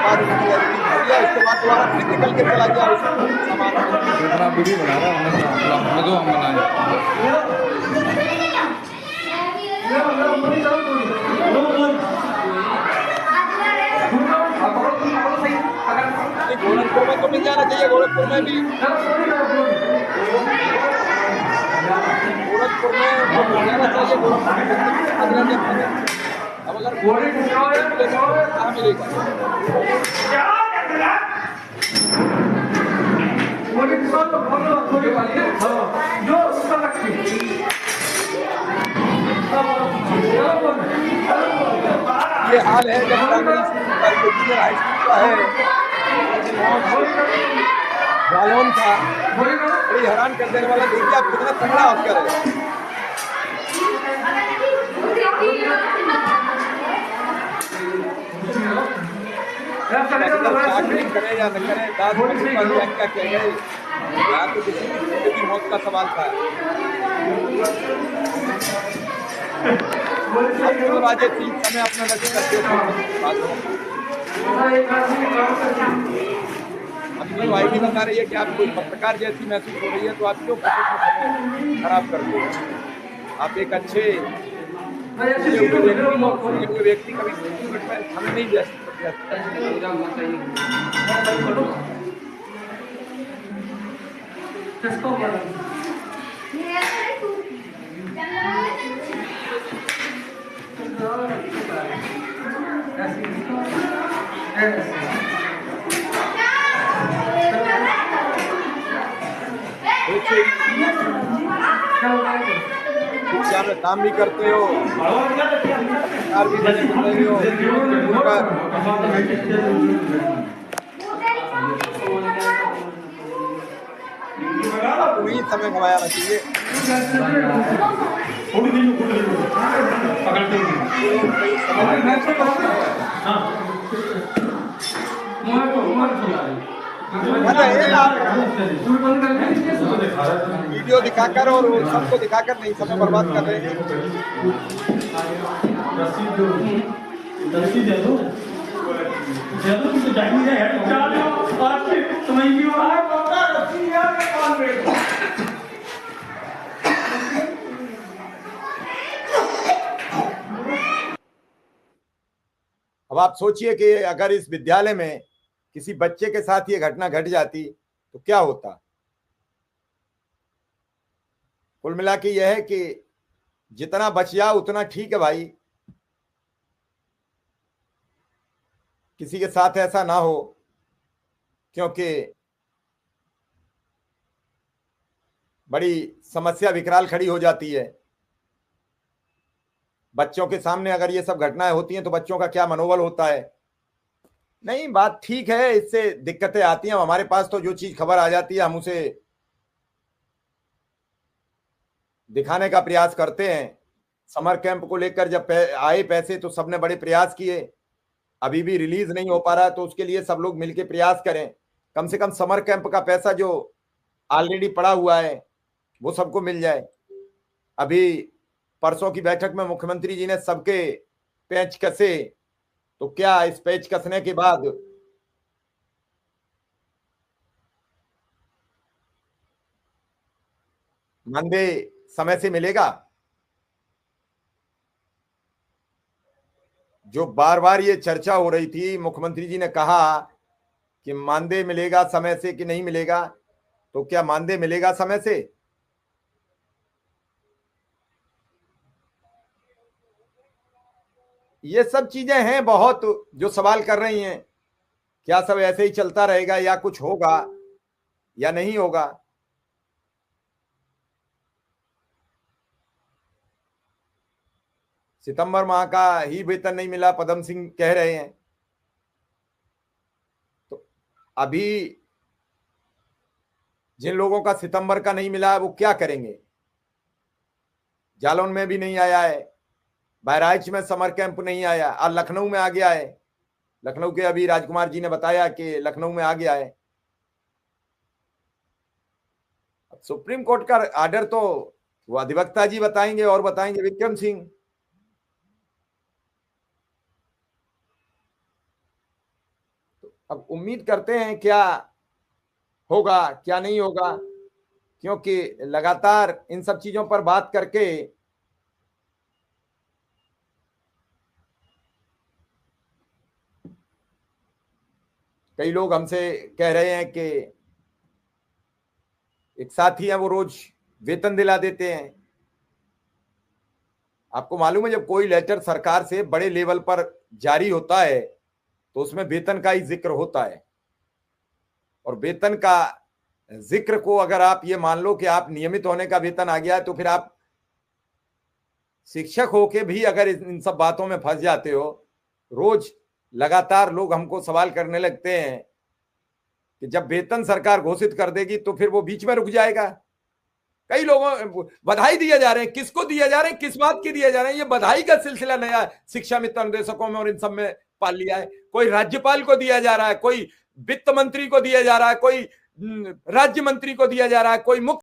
बाद उन्होंने एडिटिंग कर दिया, उसके बाद दोबारा फिर निकल के चला गया उस सामान में। दूसरा वीडियो बना रहा हूँ हमने जो हम बनाए। गोरखपुर में तो मिल जाना चाहिए, गोरखपुर में भी, गोरखपुर में तो मिल जाना चाहिए, गोरखपुर में आगरा जनपद है। अब अगर कहाँ मिलेगा? ये हाल है जब primary school junior high school का है, जालौन था, बड़ी हैरान कर देने वाला। देखिए आप कितना तगड़ा ऑस्कर है। चाकरी करे या न करे, दाद क्या किया गया, यहाँ तो किसी की मौत का सवाल था। आज तीन समय अपना नजर करते हो। अब जो आईडी बता रही है कि आप कोई पत्रकार जैसी महसूस हो रही है, तो आप क्यों खराब करते हो? आप एक अच्छे व्यक्ति कभी हमें नहीं जा सकते। काम भी करते हो, सरकार भी नहीं कर रहे हो, आपको वही समय गवाया ना चाहिए। वीडियो दिखाकर और सबको दिखाकर नहीं समय बर्बाद कर रहे हैं। अब आप सोचिए कि अगर इस विद्यालय में किसी बच्चे के साथ ये घटना घट जाती तो क्या होता। कुल मिला के यह है कि जितना बच जाओ उतना ठीक है भाई, किसी के साथ ऐसा ना हो, क्योंकि बड़ी समस्या विकराल खड़ी हो जाती है। बच्चों के सामने अगर ये सब घटनाएं होती हैं तो बच्चों का क्या मनोबल होता है। नहीं, बात ठीक है, इससे दिक्कतें आती हैं। हमारे पास तो जो चीज खबर आ जाती है हम उसे दिखाने का प्रयास करते हैं। समर कैंप को लेकर जब आए पैसे तो सबने बड़े प्रयास किए, अभी भी रिलीज नहीं हो पा रहा है, तो उसके लिए सब लोग मिलकर प्रयास करें। कम से कम समर कैंप का पैसा जो ऑलरेडी पड़ा हुआ है वो सबको मिल जाए। अभी परसों की बैठक में मुख्यमंत्री जी ने सबके पेच कसे, तो क्या इस पेच कसने के बाद मानदेय समय से मिलेगा? जो बार बार ये चर्चा हो रही थी, मुख्यमंत्री जी ने कहा कि मानदेय मिलेगा समय से कि नहीं मिलेगा, तो क्या मानदेय मिलेगा समय से? ये सब चीजें हैं बहुत जो सवाल कर रही हैं, क्या सब ऐसे ही चलता रहेगा या कुछ होगा या नहीं होगा। सितंबर माह का ही वेतन नहीं मिला, पदम सिंह कह रहे हैं। तो अभी जिन लोगों का सितंबर का नहीं मिला वो क्या करेंगे? जालौन में भी नहीं आया है, बहराइच में समर कैंप नहीं आया, और लखनऊ में आ गया है। लखनऊ के अभी राजकुमार जी ने बताया कि लखनऊ में आ गया है। सुप्रीम कोर्ट का आर्डर तो वो अधिवक्ता जी बताएंगे, और बताएंगे विक्रम सिंह। अब उम्मीद करते हैं क्या होगा क्या नहीं होगा, क्योंकि लगातार इन सब चीजों पर बात करके कई लोग हमसे कह रहे हैं कि एक साथी है वो रोज वेतन दिला देते हैं। आपको मालूम है जब कोई लेटर सरकार से बड़े लेवल पर जारी होता है तो उसमें वेतन का ही जिक्र होता है, और वेतन का जिक्र को अगर आप ये मान लो कि आप नियमित होने का वेतन आ गया है तो फिर आप शिक्षक होके भी अगर इन सब बातों में फंस जाते हो, रोज लगातार लोग हमको सवाल करने लगते हैं कि जब वेतन सरकार घोषित कर देगी तो फिर वो बीच में रुक जाएगा। कई लोगों बधाई दिए जा रहे हैं, किसको दिए जा रहे हैं, किस बात की दिए जा रहे हैं, ये बधाई का सिलसिला नया शिक्षा मित्र अनुदेशकों में और इन सब में पाल लिया है। कोई राज्यपाल को दिया जा रहा है, कोई वित्त मंत्री को दिया जा रहा है, कोई राज्य मंत्री को दिया जा रहा है, कोई मुख्य